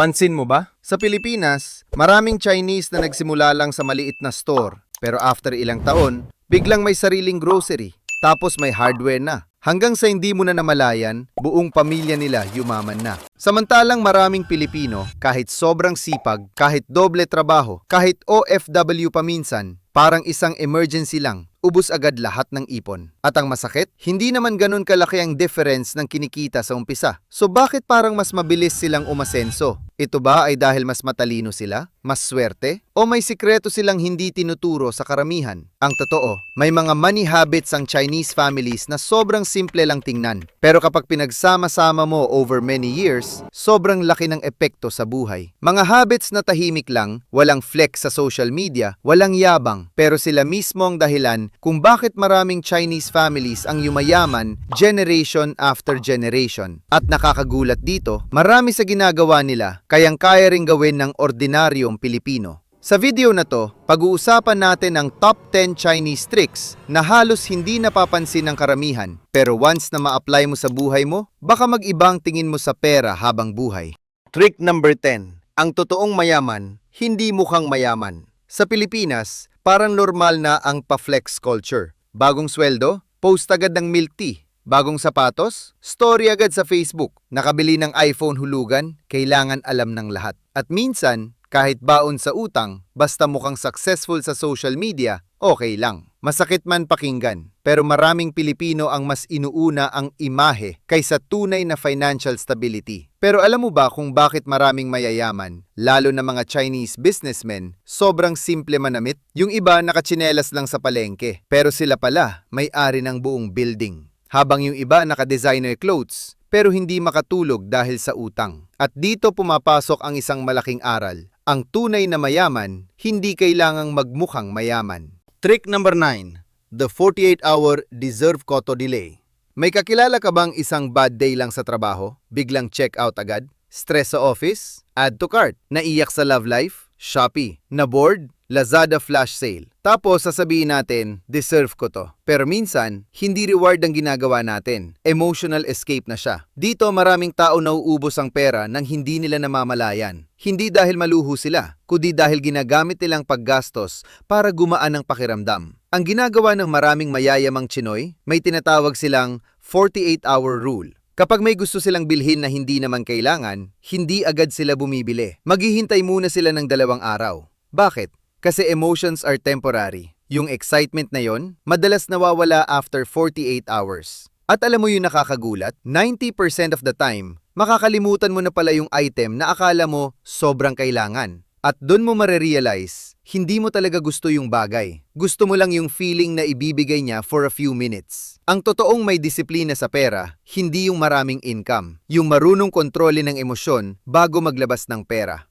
Pansin mo ba? Sa Pilipinas, maraming Chinese na nagsimula lang sa maliit na store. Pero after ilang taon, biglang may sariling grocery. Tapos may hardware na. Hanggang sa hindi mo na namalayan, buong pamilya nila yumaman na. Samantalang maraming Pilipino, kahit sobrang sipag, kahit doble trabaho, kahit OFW paminsan, parang isang emergency lang, ubos agad lahat ng ipon. At ang masakit, hindi naman ganun kalaki ang difference ng kinikita sa umpisa. So bakit parang mas mabilis silang umasenso? Ito ba ay dahil mas matalino sila? Mas swerte? O may sikreto silang hindi tinuturo sa karamihan? Ang totoo, may mga money habits ang Chinese families na sobrang simple lang tingnan. Pero kapag pinagsama-sama mo over many years, sobrang laki ng epekto sa buhay. Mga habits na tahimik lang, walang flex sa social media, walang yabang, pero sila mismo ang dahilan kung bakit maraming Chinese families ang yumayaman generation after generation. At nakakagulat dito, marami sa ginagawa nila kayang-kaya ring gawin ng ordinaryong Pilipino. Sa video na to, pag-uusapan natin ang top 10 Chinese tricks na halos hindi napapansin ng karamihan. Pero once na ma-apply mo sa buhay mo, baka mag-ibang tingin mo sa pera habang buhay. Trick number 10. Ang totoong mayaman, hindi mukhang mayaman. Sa Pilipinas, parang normal na ang pa-flex culture. Bagong sweldo, post agad ng milk tea. Bagong sapatos, story agad sa Facebook. Nakabili ng iPhone hulugan, kailangan alam ng lahat. At minsan, kahit baon sa utang, basta mukhang successful sa social media, okay lang. Masakit man pakinggan, pero maraming Pilipino ang mas inuuna ang imahe kaysa tunay na financial stability. Pero alam mo ba kung bakit maraming mayayaman, lalo na mga Chinese businessmen, sobrang simple manamit? Yung iba nakatsinelas lang sa palengke, pero sila pala may-ari ng buong building. Habang yung iba naka-designer clothes, pero hindi makatulog dahil sa utang. At dito pumapasok ang isang malaking aral. Ang tunay na mayaman, hindi kailangang magmukhang mayaman. Trick number 9. The 48-hour deserve koto delay. May kakilala ka bang isang bad day lang sa trabaho, biglang check out agad, stress sa office, add to cart, naiyak sa love life, Shopee, na bored, Lazada flash sale. Tapos sasabihin natin, deserve ko to. Pero minsan, hindi reward ang ginagawa natin. Emotional escape na siya. Dito maraming tao nauubos ang pera nang hindi nila namamalayan. Hindi dahil maluho sila, kundi dahil ginagamit nilang paggastos para gumaan ang pakiramdam. Ang ginagawa ng maraming mayayamang Chinoy, may tinatawag silang 48-hour rule. Kapag may gusto silang bilhin na hindi naman kailangan, hindi agad sila bumibili. Maghihintay muna sila ng 2 araw. Bakit? Kasi emotions are temporary. Yung excitement na yon, madalas nawawala after 48 hours. At alam mo yung nakakagulat, 90% of the time, makakalimutan mo na pala yung item na akala mo sobrang kailangan. At doon mo marerealize, hindi mo talaga gusto yung bagay. Gusto mo lang yung feeling na ibibigay niya for a few minutes. Ang totoong may disiplina sa pera, hindi yung maraming income. Yung marunong kontrolin ng emosyon bago maglabas ng pera.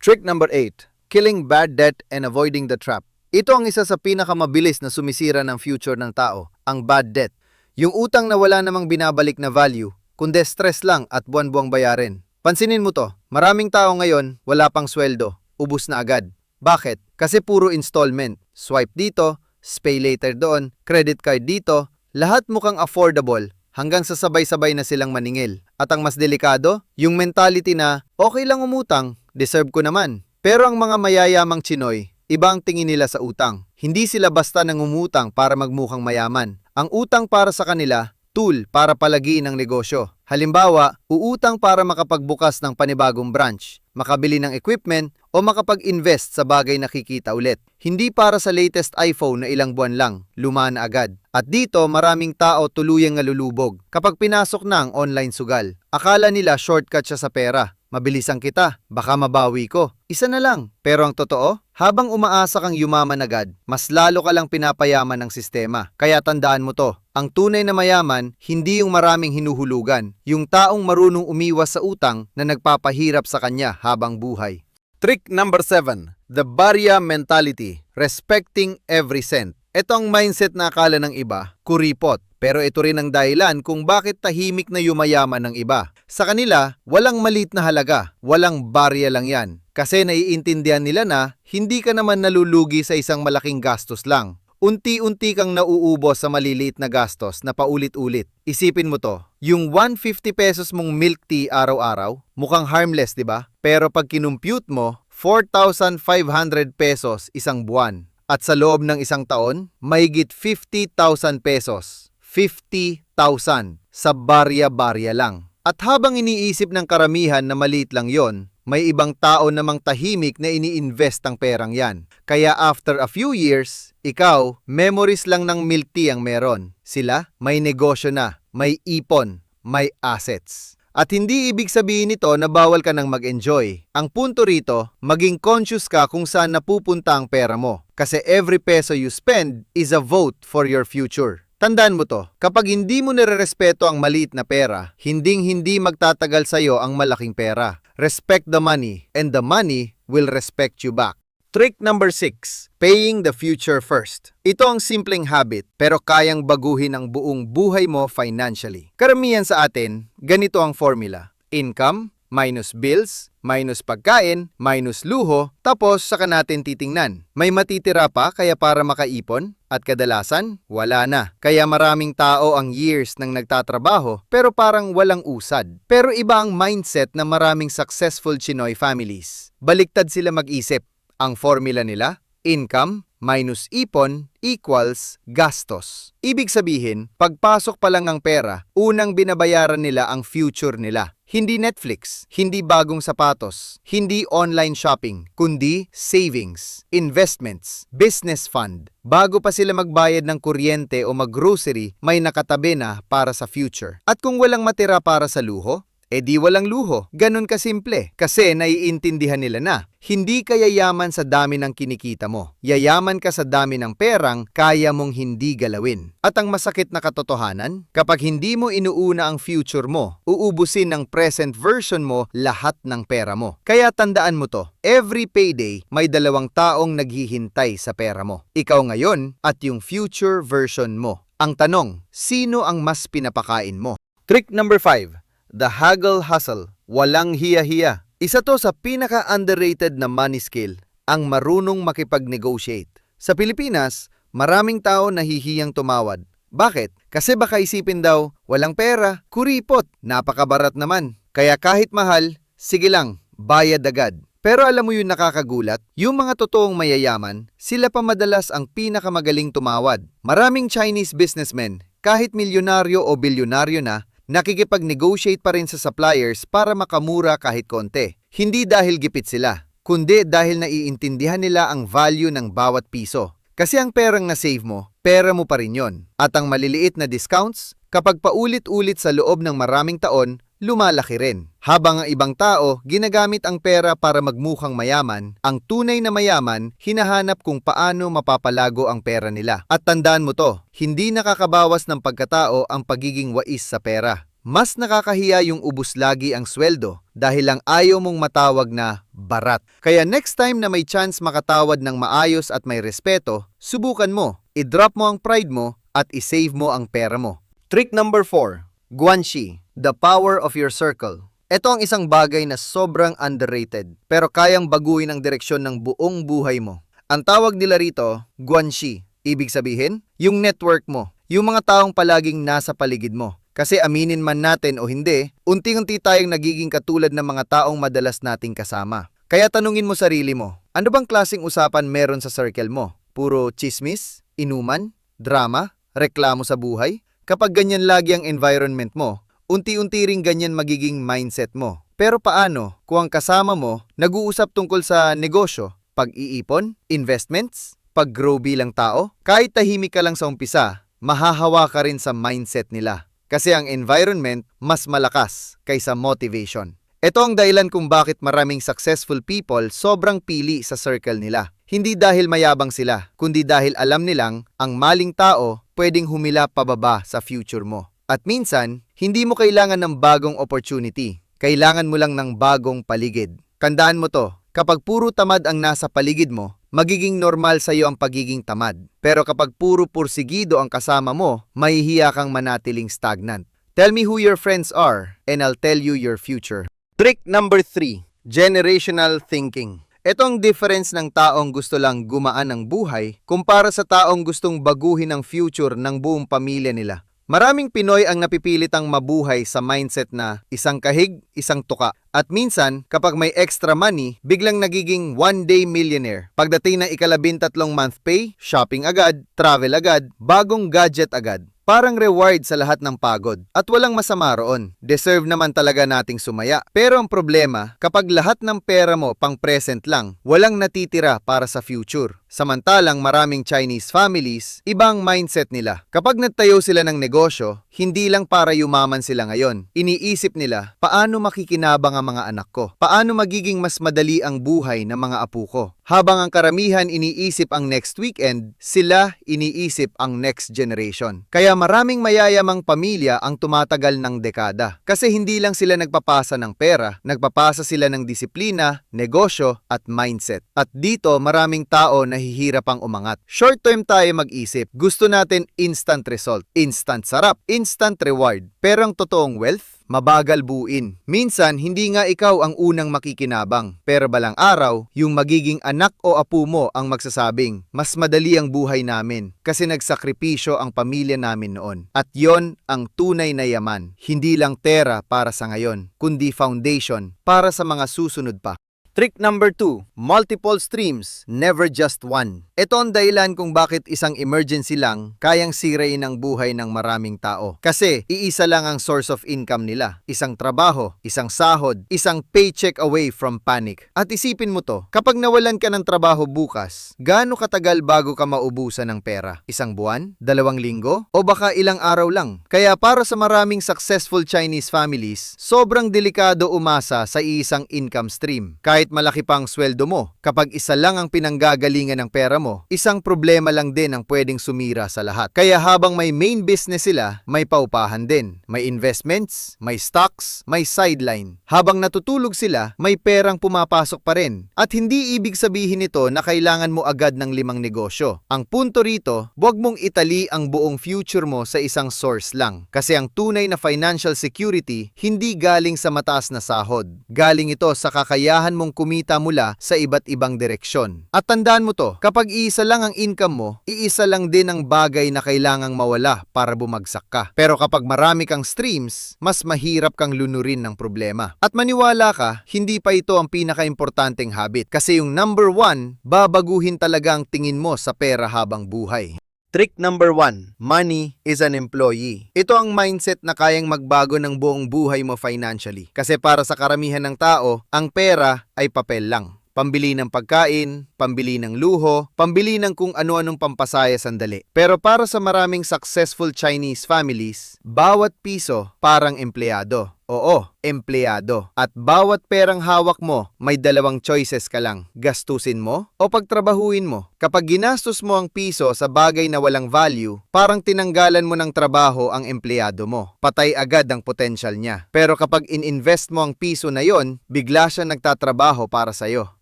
Trick number 8. Killing bad debt and avoiding the trap. Ito ang isa sa pinakamabilis na sumisira ng future ng tao, ang bad debt. Yung utang na wala namang binabalik na value, kundi stress lang at buwan-buwang bayarin. Pansinin mo to, maraming tao ngayon wala pang sweldo, ubus na agad. Bakit? Kasi puro installment. Swipe dito, pay later doon, credit card dito, lahat mukhang affordable hanggang sa sabay-sabay na silang maningil. At ang mas delikado, yung mentality na okay lang umutang, deserve ko naman. Pero ang mga mayayamang Chinoy, iba ang tingin nila sa utang. Hindi sila basta nangungutang para magmukhang mayaman. Ang utang para sa kanila, tool para palagiin ang negosyo. Halimbawa, uutang para makapagbukas ng panibagong branch, makabili ng equipment, o makapag-invest sa bagay na kikita ulit. Hindi para sa latest iPhone na ilang buwan lang, luma na agad. At dito, maraming tao tuluyang nalulubog. Kapag pinasok na ang online sugal, akala nila shortcut siya sa pera. Mabilisan kita, baka mabawi ko. Isa na lang. Pero ang totoo, habang umaasa kang yumaman agad, mas lalo ka lang pinapayaman ng sistema. Kaya tandaan mo to, ang tunay na mayaman, hindi yung maraming hinuhulugan. Yung taong marunong umiwas sa utang na nagpapahirap sa kanya habang buhay. Trick number 7. The barya mentality. Respecting every cent. Ito ang mindset na akala ng iba, kuripot. Pero ito rin ang dahilan kung bakit tahimik na yumayaman ng iba. Sa kanila, walang maliit na halaga, walang barya lang yan. Kasi naiintindihan nila na hindi ka naman nalulugi sa isang malaking gastos lang. unti-unti kang nauubos sa maliliit na gastos na paulit-ulit. Isipin mo to, yung 150 pesos mong milk tea araw-araw, mukhang harmless, di ba? Pero pag kinumpute mo, 4,500 pesos isang buwan. At sa loob ng isang taon, mahigit 50,000 pesos. 50,000 sa barya-barya lang. At habang iniisip ng karamihan na maliit lang yon, may ibang tao namang tahimik na ini-invest ang perang yan. Kaya after a few years, ikaw, memories lang ng milk tea ang meron. Sila, may negosyo na, may ipon, may assets. At hindi ibig sabihin nito na bawal ka nang mag-enjoy. Ang punto rito, maging conscious ka kung saan napupunta ang pera mo. Kasi every peso you spend is a vote for your future. Tandaan mo to, kapag hindi mo nirerespeto ang maliit na pera, hinding-hindi magtatagal sa'yo ang malaking pera. Respect the money, and the money will respect you back. Trick number 6, paying the future first. Ito ang simpleng habit pero kayang baguhin ang buong buhay mo financially. Karamihan sa atin, ganito ang formula. Income minus bills, minus pagkain, minus luho, tapos saka natin titingnan. May matitira pa kaya para makaipon? At kadalasan, wala na. Kaya maraming tao ang years nang nagtatrabaho pero parang walang usad. Pero iba ang mindset ng maraming successful Chinoy families. Baliktad sila mag-isip. Ang formula nila, income minus ipon equals gastos. Ibig sabihin, pagpasok pa lang ang pera, unang binabayaran nila ang future nila. Hindi Netflix, hindi bagong sapatos, hindi online shopping, kundi savings, investments, business fund. Bago pa sila magbayad ng kuryente o maggrocery, may nakatabi na para sa future. At kung walang matira para sa luho, di walang luho. Ganun kasimple. Kasi naiintindihan nila na, hindi ka yayaman sa dami ng kinikita mo. Yayaman ka sa dami ng perang kaya mong hindi galawin. At ang masakit na katotohanan, kapag hindi mo inuuna ang future mo, uubusin ng present version mo lahat ng pera mo. Kaya tandaan mo to, every payday may dalawang taong naghihintay sa pera mo. Ikaw ngayon at yung future version mo. Ang tanong, sino ang mas pinapakain mo? Trick number 5. The haggle hustle, walang hiya-hiya. Isa to sa pinaka-underrated na money skill, ang marunong makipag-negotiate. Sa Pilipinas, maraming tao nahihiyang tumawad. Bakit? Kasi baka isipin daw, walang pera, kuripot, napakabarat naman. Kaya kahit mahal, sige lang, bayad agad. Pero alam mo yung nakakagulat, yung mga totoong mayayaman, sila pa madalas ang pinakamagaling tumawad. Maraming Chinese businessmen, kahit milyonaryo o bilyonaryo na, nakikipag-negotiate pa rin sa suppliers para makamura kahit konti. Hindi dahil gipit sila, kundi dahil naiintindihan nila ang value ng bawat piso. Kasi ang perang na-save mo, pera mo pa rin yon. At ang maliliit na discounts, kapag paulit-ulit sa loob ng maraming taon, lumalaki rin. Habang ang ibang tao, ginagamit ang pera para magmukhang mayaman, ang tunay na mayaman, hinahanap kung paano mapapalago ang pera nila. At tandaan mo to, hindi nakakabawas ng pagkatao ang pagiging wais sa pera. Mas nakakahiya yung ubus lagi ang sweldo dahil lang ayaw mong matawag na barat. Kaya next time na may chance makatawad ng maayos at may respeto, subukan mo, i-drop mo ang pride mo at i-save mo ang pera mo. Trick number 4. Guanxi, the power of your circle. Ito ang isang bagay na sobrang underrated pero kayang baguhin ang direksyon ng buong buhay mo. Ang tawag nila rito, Guanxi. Ibig sabihin, yung network mo, yung mga taong palaging nasa paligid mo. Kasi aminin man natin o hindi, unti-unti tayong nagiging katulad ng mga taong madalas nating kasama. Kaya tanungin mo sarili mo, ano bang klaseng usapan meron sa circle mo? Puro chismis, inuman, drama, reklamo sa buhay? Kapag ganyan lagi ang environment mo, unti-unti ring ganyan magiging mindset mo. Pero paano kung ang kasama mo nag-uusap tungkol sa negosyo, pag-iipon, investments, pag-grow bilang tao? Kahit tahimik ka lang sa umpisa, mahahawa ka rin sa mindset nila. Kasi ang environment mas malakas kaysa motivation. Ito ang dahilan kung bakit maraming successful people sobrang pili sa circle nila. Hindi dahil mayabang sila, kundi dahil alam nilang ang maling tao pwedeng humila pababa sa future mo. At minsan, hindi mo kailangan ng bagong opportunity. Kailangan mo lang ng bagong paligid. Tandaan mo to, kapag puro tamad ang nasa paligid mo, magiging normal sa iyo ang pagiging tamad. Pero kapag puro pursigido ang kasama mo, mahihiya kang manatiling stagnant. Tell me who your friends are, and I'll tell you your future. Trick number 3, generational thinking. Ito ang difference ng taong gusto lang gumaan ng buhay kumpara sa taong gustong baguhin ang future ng buong pamilya nila. Maraming Pinoy ang napipilitang mabuhay sa mindset na isang kahig, isang tuka. At minsan, kapag may extra money, biglang nagiging one-day millionaire. Pagdating ng ika-13 month pay, shopping agad, travel agad, bagong gadget agad. Parang reward sa lahat ng pagod. At walang masama roon. Deserve naman talaga nating sumaya. Pero ang problema, kapag lahat ng pera mo pang present lang, walang natitira para sa future. Samantalang maraming Chinese families, ibang mindset nila. Kapag nagtayo sila ng negosyo, hindi lang para yumaman sila ngayon. Iniisip nila, paano makikinabang ang mga anak ko? Paano magiging mas madali ang buhay ng mga apo ko? Habang ang karamihan iniisip ang next weekend, sila iniisip ang next generation. Kaya maraming mayayamang pamilya ang tumatagal ng dekada. Kasi hindi lang sila nagpapasa ng pera, nagpapasa sila ng disiplina, negosyo at mindset. At dito maraming tao nahihirap ang umangat. Short term tayo mag-isip, gusto natin instant result, instant sarap, instant reward. Pero ang totoong wealth, mabagal buuin. Minsan, hindi nga ikaw ang unang makikinabang. Pero balang araw, yung magiging anak o apo mo ang magsasabing, mas madali ang buhay namin kasi nagsakripisyo ang pamilya namin noon. At yon ang tunay na yaman. Hindi lang pera para sa ngayon, kundi foundation para sa mga susunod pa. Trick number 2, multiple streams, never just one. Ito ang dahilan kung bakit isang emergency lang kayang sirain ang buhay ng maraming tao. Kasi iisa lang ang source of income nila. Isang trabaho, isang sahod, isang paycheck away from panic. At isipin mo to, kapag nawalan ka ng trabaho bukas, gaano katagal bago ka maubusan ng pera? Isang buwan? 2 linggo? O baka ilang araw lang? Kaya para sa maraming successful Chinese families, sobrang delikado umasa sa isang income stream. Kahit malaki pang sweldo mo, kapag isa lang ang pinanggagalingan ng pera mo, isang problema lang din ang pwedeng sumira sa lahat. Kaya habang may main business sila, may paupahan din. May investments, may stocks, may sideline. Habang natutulog sila, may perang pumapasok pa rin. At hindi ibig sabihin nito na kailangan mo agad ng 5 negosyo. Ang punto rito, huwag mong itali ang buong future mo sa isang source lang. Kasi ang tunay na financial security, hindi galing sa mataas na sahod. Galing ito sa kakayahan mong kumita mula sa iba't ibang direksyon. At tandaan mo to, kapag iisa lang ang income mo, iisa lang din ang bagay na kailangang mawala para bumagsak ka. Pero kapag marami kang streams, mas mahirap kang lunurin ng problema. At maniwala ka, hindi pa ito ang pinaka-importanting habit. Kasi yung number 1, babaguhin talaga ang tingin mo sa pera habang buhay. Trick number 1, money is an employee. Ito ang mindset na kayang magbago ng buong buhay mo financially. Kasi para sa karamihan ng tao, ang pera ay papel lang. Pambili ng pagkain, pambili ng luho, pambili ng kung ano-anong pampasaya sandali. Pero para sa maraming successful Chinese families, bawat piso parang empleyado. Oo, empleyado. At bawat perang hawak mo, may 2 choices ka lang. Gastusin mo o pagtrabahuin mo. Kapag ginastos mo ang piso sa bagay na walang value, parang tinanggalan mo ng trabaho ang empleyado mo. Patay agad ang potential niya. Pero kapag in-invest mo ang piso na yon, bigla siya nagtatrabaho para sa'yo.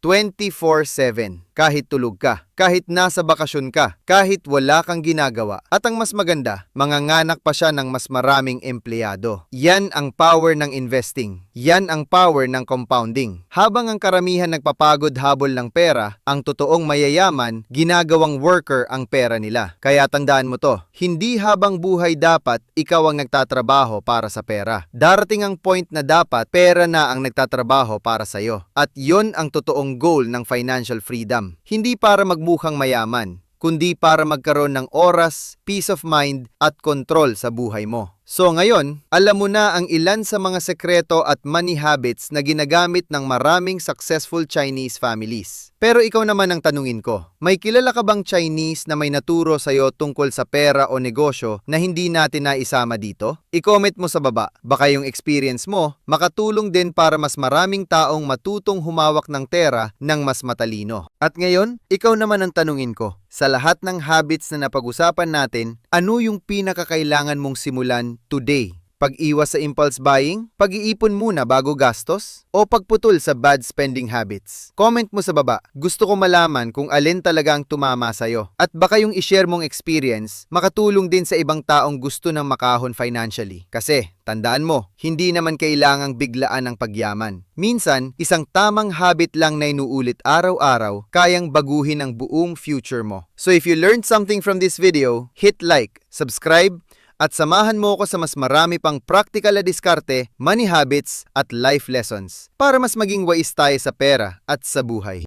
24/7. Kahit tulog ka, kahit nasa bakasyon ka, kahit wala kang ginagawa. At ang mas maganda, manganganak pa siya ng mas maraming empleyado. Yan ang power ng investing. Yan ang power ng compounding. Habang ang karamihan nagpapagod habol ng pera, ang totoong mayayaman, ginagawang worker ang pera nila. Kaya tandaan mo to, hindi habang buhay dapat ikaw ang nagtatrabaho para sa pera. Darating ang point na dapat pera na ang nagtatrabaho para sa'yo. At yon ang totoong goal ng financial freedom. Hindi para magmukhang mayaman, kundi para magkaroon ng oras, peace of mind at control sa buhay mo. So ngayon, alam mo na ang ilan sa mga sekreto at money habits na ginagamit ng maraming successful Chinese families. Pero ikaw naman ang tanungin ko, may kilala ka bang Chinese na may naturo sa'yo tungkol sa pera o negosyo na hindi natin naisama dito? I-comment mo sa baba, baka yung experience mo makatulong din para mas maraming taong matutong humawak ng pera ng mas matalino. At ngayon, ikaw naman ang tanungin ko, sa lahat ng habits na napag-usapan natin, ano yung pinakakailangan mong simulan today Pag-iwas sa impulse buying? Pag-iipon muna bago gastos? O pagputol sa bad spending habits? Comment mo sa baba. Gusto ko malaman kung alin talaga ang tumama sa'yo. At baka yung ishare mong experience, makatulong din sa ibang taong gusto ng makahon financially. Kasi, tandaan mo, hindi naman kailangang biglaan ang pagyaman. Minsan, isang tamang habit lang na inuulit araw-araw, kayang baguhin ang buong future mo. So if you learned something from this video, hit like, subscribe, at samahan mo ko sa mas marami pang practical na diskarte, money habits at life lessons para mas maging wais tayo sa pera at sa buhay.